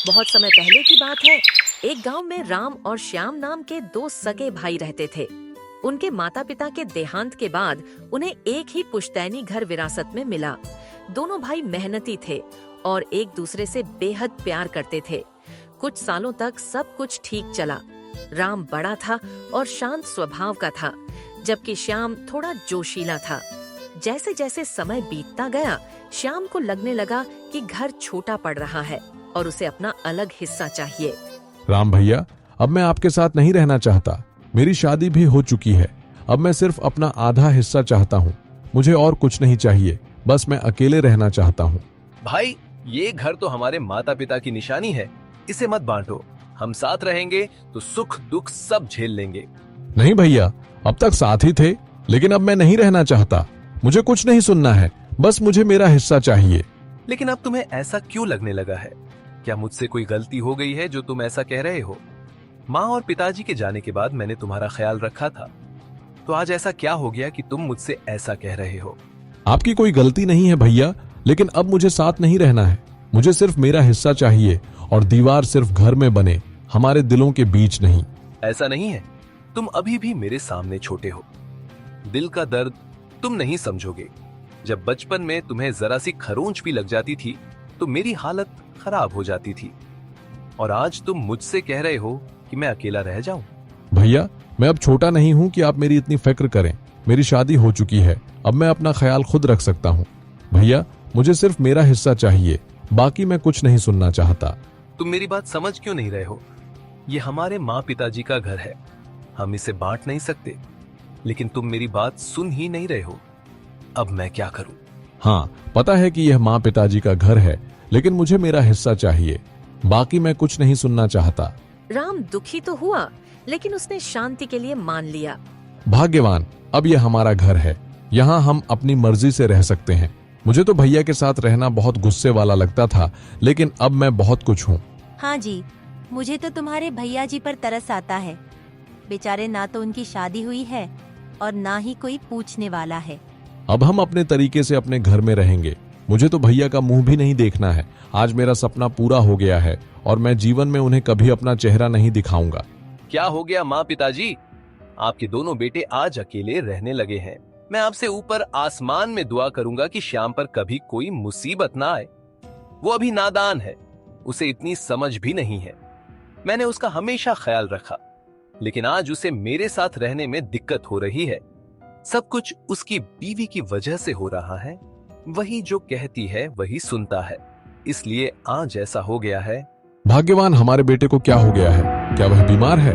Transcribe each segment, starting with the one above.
बहुत समय पहले की बात है। एक गांव में राम और श्याम नाम के दो सगे भाई रहते थे। उनके माता पिता के देहांत के बाद उन्हें एक ही पुश्तैनी घर विरासत में मिला। दोनों भाई मेहनती थे और एक दूसरे से बेहद प्यार करते थे। कुछ सालों तक सब कुछ ठीक चला। राम बड़ा था और शांत स्वभाव का था, जबकि श्याम थोड़ा जोशीला था। जैसे जैसे समय बीतता गया, श्याम को लगने लगा कि घर छोटा पड़ रहा है और उसे अपना अलग हिस्सा चाहिए। राम भैया, अब मैं आपके साथ नहीं रहना चाहता। मेरी शादी भी हो चुकी है। अब मैं सिर्फ अपना आधा हिस्सा चाहता हूँ। मुझे और कुछ नहीं चाहिए, बस मैं अकेले रहना चाहता हूँ। भाई, ये घर तो हमारे माता पिता की निशानी है, इसे मत बांटो। हम साथ रहेंगे तो सुख दुख सब झेल लेंगे। नहीं भैया, अब तक साथ ही थे, लेकिन अब मैं नहीं रहना चाहता। मुझे कुछ नहीं सुनना है, बस मुझे मेरा हिस्सा चाहिए। लेकिन अब तुम्हें ऐसा क्यों लगने लगा है? क्या मुझसे कोई गलती हो गई है जो तुम ऐसा कह रहे हो? माँ और पिताजी के जाने के बाद मैंने तुम्हारा ख्याल रखा था, तो आज ऐसा क्या हो गया कि तुम मुझसे ऐसा कह रहे हो? आपकी कोई गलती नहीं है भैया, लेकिन अब मुझे साथ नहीं रहना है। मुझे सिर्फ मेरा हिस्सा चाहिए और दीवार सिर्फ घर में बने, हमारे दिलों के बीच नहीं। ऐसा नहीं है, तुम अभी भी मेरे सामने छोटे हो। दिल का दर्द तुम नहीं समझोगे। जब बचपन में तुम्हें जरा सी खरोंच भी लग जाती थी तो मेरी हालत खराब हो जाती थी, और आज तुम मुझसे कह रहे हो कि मैं अकेला रह जाऊं। भैया, मैं अब छोटा नहीं हूँ कि आप मेरी इतनी फिक्र करें। मेरी शादी हो चुकी है, अब मैं अपना ख्याल खुद रख सकता हूँ। भैया, मुझे सिर्फ मेरा हिस्सा चाहिए, बाकी मैं कुछ नहीं सुनना चाहता। तुम मेरी बात समझ क्यों नहीं रहे हो? ये हमारे माँ पिताजी का घर है, हम इसे बांट नहीं सकते। लेकिन तुम मेरी बात सुन ही नहीं रहे हो। अब मैं क्या करूं? हाँ, पता है कि यह माँ पिताजी का घर है, लेकिन मुझे मेरा हिस्सा चाहिए, बाकी मैं कुछ नहीं सुनना चाहता। राम दुखी तो हुआ, लेकिन उसने शांति के लिए मान लिया। भाग्यवान, अब यह हमारा घर है, यहाँ हम अपनी मर्जी से रह सकते हैं। मुझे तो भैया के साथ रहना बहुत गुस्से वाला लगता था, लेकिन अब मैं बहुत कुछ हूँ। हाँ जी, मुझे तो तुम्हारे भैया जी पर तरस आता है। बेचारे, ना तो उनकी शादी हुई है और ना ही कोई पूछने वाला है। अब हम अपने तरीके से अपने घर में रहेंगे। मुझे तो भैया का मुंह भी नहीं देखना है। आज मेरा सपना पूरा हो गया है और मैं जीवन में उन्हें कभी अपना चेहरा नहीं दिखाऊंगा। क्या हो गया माँ पिताजी? आपके दोनों बेटे आज अकेले रहने लगे हैं। मैं आपसे ऊपर आसमान में दुआ करूंगा कि श्याम पर कभी कोई मुसीबत ना आए। वो अभी नादान है, उसे इतनी समझ भी नहीं है। मैंने उसका हमेशा ख्याल रखा, लेकिन आज उसे मेरे साथ रहने में दिक्कत हो रही है। सब कुछ उसकी बीवी की वजह से हो रहा है। वही जो कहती है वही सुनता है, इसलिए आज ऐसा हो गया है। भाग्यवान, हमारे बेटे को क्या हो गया है? क्या वह बीमार है?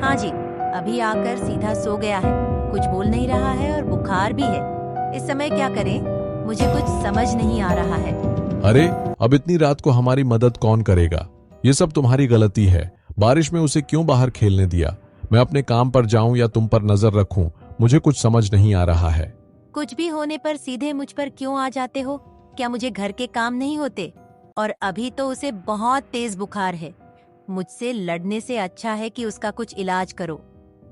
हाँ जी, अभी आकर सीधा सो गया है। कुछ बोल नहीं रहा है और बुखार भी है। इस समय क्या करें, मुझे कुछ समझ नहीं आ रहा है। अरे, अब इतनी रात को हमारी मदद कौन करेगा? ये सब तुम्हारी गलती है। बारिश में उसे क्यों बाहर खेलने दिया? मैं अपने काम पर जाऊं या तुम पर नजर रखूं, मुझे कुछ समझ नहीं आ रहा है। कुछ भी होने पर सीधे मुझ पर क्यों आ जाते हो? क्या मुझे घर के काम नहीं होते? और अभी तो उसे बहुत तेज बुखार है। मुझसे लड़ने से अच्छा है कि उसका कुछ इलाज करो।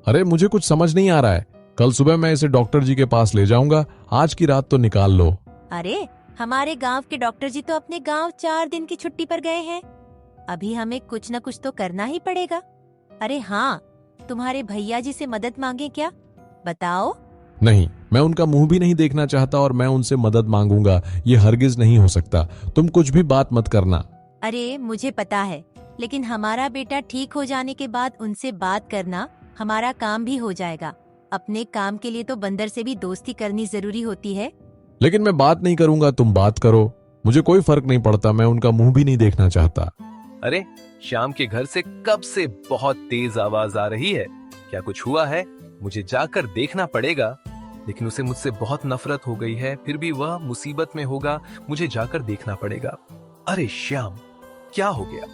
अरे, मुझे कुछ समझ नहीं आ रहा है। कल सुबह मैं इसे डॉक्टर जी के पास ले जाऊंगा। आज की रात तो निकाल लो। अरे, हमारे गांव के डॉक्टर जी तो अपने गांव 4 दिन की छुट्टी पर गए हैं। अभी हमें कुछ न कुछ तो करना ही पड़ेगा। अरे हाँ, तुम्हारे भैया जी से मदद मांगे क्या? बताओ। नहीं, मैं उनका मुंह भी नहीं देखना चाहता और मैं उनसे मदद मांगूंगा, ये हरगिज नहीं हो सकता। तुम कुछ भी बात मत करना। अरे, मुझे पता है, लेकिन हमारा बेटा ठीक हो जाने के बाद उनसे बात करना हमारा काम भी हो जाएगा। अपने काम के लिए तो बंदर से भी दोस्ती करनी जरूरी होती है। लेकिन मैं बात नहीं करूंगा, तुम बात करो। मुझे कोई फर्क नहीं पड़ता, मैं उनका मुंह भी नहीं देखना चाहता। अरे, श्याम के घर से कब से बहुत तेज आवाज आ रही है। क्या कुछ हुआ है? मुझे जाकर देखना पड़ेगा। लेकिन उसे मुझसे बहुत नफरत हो गई है, फिर भी वह मुसीबत में होगा। मुझे जाकर देखना पड़ेगा। अरे श्याम, क्या हो गया?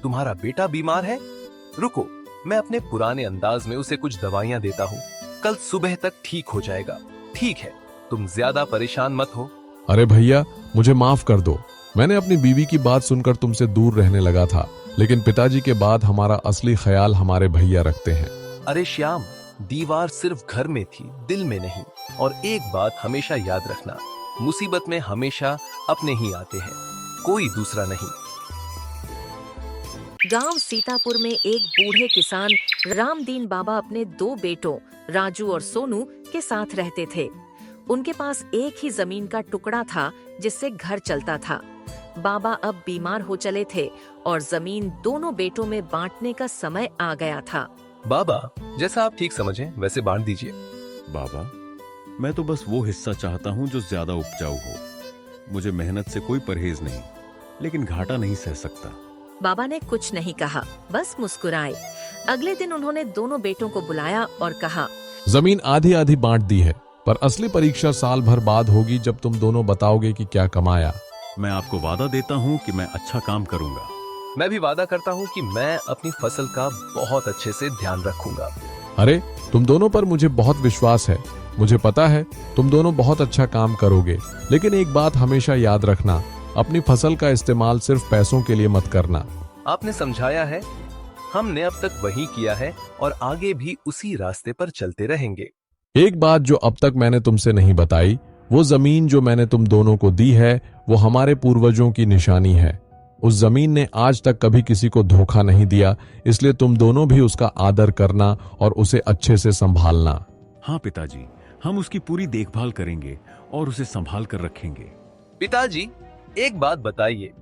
तुम्हारा बेटा बीमार है? रुको, मैं अपने पुराने अंदाज में उसे कुछ दवाइयां देता हूँ। कल सुबह तक ठीक हो जाएगा। ठीक है, तुम ज्यादा परेशान मत हो। अरे भैया, मुझे माफ कर दो। मैंने अपनी बीवी की बात सुनकर तुमसे दूर रहने लगा था, लेकिन पिताजी के बाद हमारा असली ख्याल हमारे भैया रखते हैं। अरे श्याम, दीवार सिर्फ घर में थी, दिल में नहीं। और एक बात हमेशा याद रखना, मुसीबत में हमेशा अपने ही आते हैं, कोई दूसरा नहीं। गांव सीतापुर में एक बूढ़े किसान रामदीन बाबा अपने दो बेटों राजू और सोनू के साथ रहते थे। उनके पास एक ही जमीन का टुकड़ा था जिससे घर चलता था। बाबा अब बीमार हो चले थे और जमीन दोनों बेटों में बांटने का समय आ गया था। बाबा, जैसा आप ठीक समझें वैसे बांट दीजिए। बाबा, मैं तो बस वो हिस्सा चाहता हूँ जो ज्यादा उपजाऊ हो। मुझे मेहनत से कोई परहेज नहीं, लेकिन घाटा नहीं सह सकता। बाबा ने कुछ नहीं कहा, बस मुस्कुराए। अगले दिन उन्होंने दोनों बेटों को बुलाया और कहा, जमीन आधी आधी बांट दी है, पर असली परीक्षा साल भर बाद होगी जब तुम दोनों बताओगे कि क्या कमाया। मैं आपको वादा देता हूँ कि मैं अच्छा काम करूंगा। मैं भी वादा करता हूँ कि मैं अपनी फसल का बहुत अच्छे से ध्यान रखूंगा। अरे, तुम दोनों पर मुझे बहुत विश्वास है। मुझे पता है तुम दोनों बहुत अच्छा काम करोगे, लेकिन एक बात हमेशा याद रखना, अपनी फसल का इस्तेमाल सिर्फ पैसों के लिए मत करना। आपने समझाया है, हमने अब तक वही किया है और आगे भी उसी रास्ते पर चलते रहेंगे। एक बात जो अब तक मैंने तुमसे नहीं बताई, वो जमीन जो मैंने तुम दोनों को दी है वो हमारे पूर्वजों की निशानी है। उस जमीन ने आज तक कभी किसी को धोखा नहीं दिया, इसलिए तुम दोनों भी उसका आदर करना और उसे अच्छे से संभालना। हाँ पिताजी, हम उसकी पूरी देखभाल करेंगे और उसे संभाल कर रखेंगे। पिताजी, एक बात बताइए,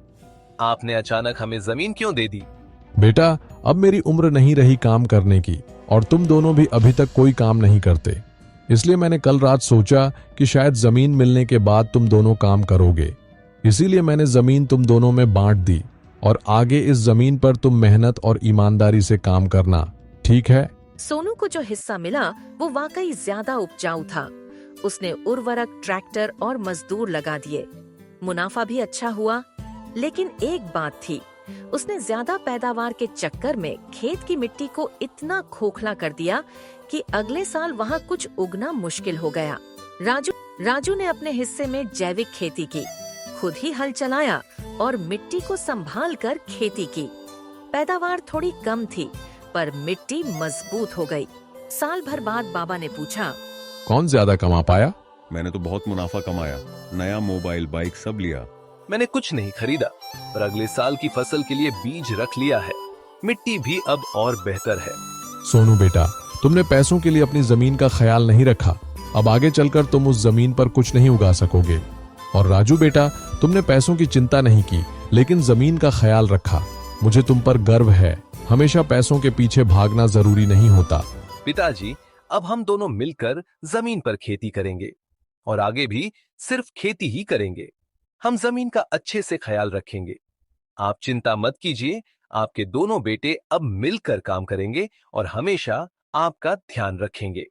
आपने अचानक हमें जमीन क्यों दे दी? बेटा, अब मेरी उम्र नहीं रही काम करने की और तुम दोनों भी अभी तक कोई काम नहीं करते, इसलिए मैंने कल रात सोचा कि शायद जमीन मिलने के बाद तुम दोनों काम करोगे। इसीलिए मैंने जमीन तुम दोनों में बांट दी और आगे इस जमीन पर तुम मेहनत और ईमानदारी से काम करना, ठीक है? सोनू को जो हिस्सा मिला वो वाकई ज्यादा उपजाऊ था। उसने उर्वरक, ट्रैक्टर और मजदूर लगा दिए। मुनाफा भी अच्छा हुआ, लेकिन एक बात थी, उसने ज्यादा पैदावार के चक्कर में खेत की मिट्टी को इतना खोखला कर दिया कि अगले साल वहाँ कुछ उगना मुश्किल हो गया। राजू ने अपने हिस्से में जैविक खेती की, खुद ही हल चलाया और मिट्टी को संभाल कर खेती की। पैदावार थोड़ी कम थी, पर मिट्टी मजबूत हो गई। साल भर बाद बाबा ने पूछा, कौन ज्यादा कमा पाया? मैंने तो बहुत मुनाफा कमाया, नया मोबाइल, बाइक सब लिया। मैंने कुछ नहीं खरीदा, पर अगले साल की फसल के लिए बीज रख लिया है। मिट्टी भी अब और बेहतर है। सोनू बेटा, तुमने पैसों के लिए अपनी जमीन का ख्याल नहीं रखा, अब आगे चलकर तुम उस जमीन पर कुछ नहीं उगा सकोगे। और राजू बेटा, तुमने पैसों की चिंता नहीं की, लेकिन जमीन का ख्याल रखा। मुझे तुम पर गर्व है। हमेशा पैसों के पीछे भागना जरूरी नहीं होता। पिताजी, अब हम दोनों मिलकर जमीन पर खेती करेंगे और आगे भी सिर्फ खेती ही करेंगे। हम जमीन का अच्छे से ख्याल रखेंगे। आप चिंता मत कीजिए, आपके दोनों बेटे अब मिलकर काम करेंगे और हमेशा आपका ध्यान रखेंगे।